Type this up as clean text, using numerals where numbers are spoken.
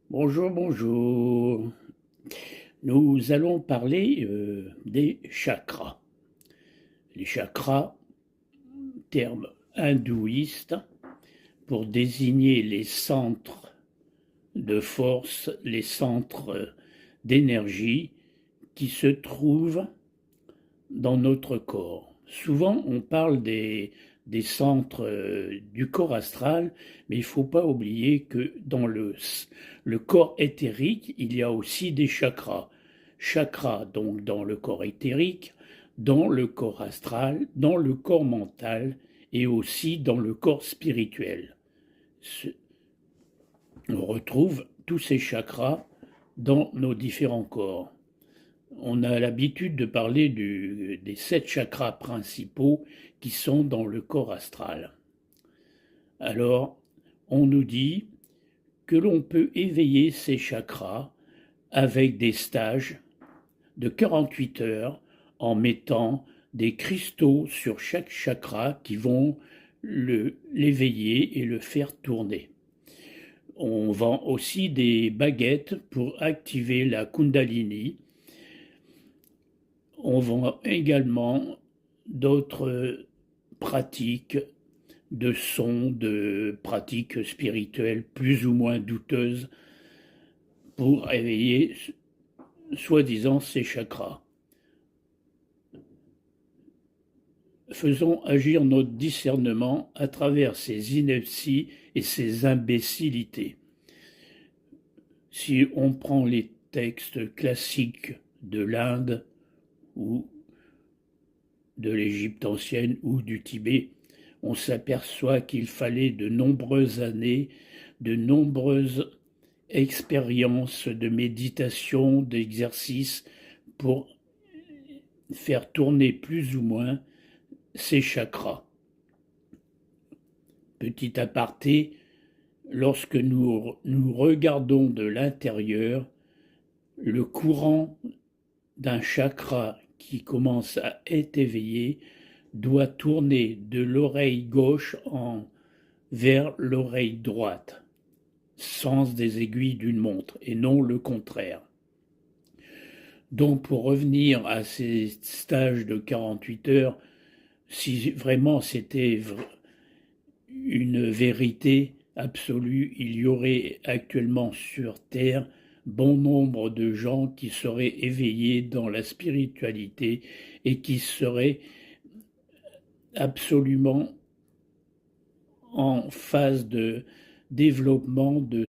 Bonjour, bonjour. Nous allons parler des chakras. Les chakras, terme hindouiste pour désigner les centres de force, les centres d'énergie qui se trouvent dans notre corps. Souvent, on parle des centres du corps astral, mais il ne faut pas oublier que dans le corps éthérique, il y a aussi des chakras. Chakras, donc, dans le corps éthérique, dans le corps astral, dans le corps mental et aussi dans le corps spirituel. On retrouve tous ces chakras dans nos différents corps. On a l'habitude de parler des 7 chakras principaux qui sont dans le corps astral. Alors, on nous dit que l'on peut éveiller ces chakras avec des stages de 48 heures en mettant des cristaux sur chaque chakra qui vont l'éveiller et le faire tourner. On vend aussi des baguettes pour activer la Kundalini. On vend également d'autres pratiques de sons, de pratiques spirituelles plus ou moins douteuses pour éveiller soi-disant ces chakras. Faisons agir notre discernement à travers ces inepties et ces imbécilités. Si on prend les textes classiques de l'Inde ou de l'Égypte ancienne ou du Tibet, on s'aperçoit qu'il fallait de nombreuses années, de nombreuses expériences de méditation, d'exercice pour faire tourner plus ou moins ces chakras. Petit aparté, lorsque nous regardons de l'intérieur, le courant d'un chakra qui commence à être éveillé doit tourner de l'oreille gauche vers l'oreille droite, sens des aiguilles d'une montre, et non le contraire. Donc pour revenir à ces stages de 48 heures, si vraiment c'était une vérité absolue, il y aurait actuellement sur Terre bon nombre de gens qui seraient éveillés dans la spiritualité et qui seraient absolument en phase de développement de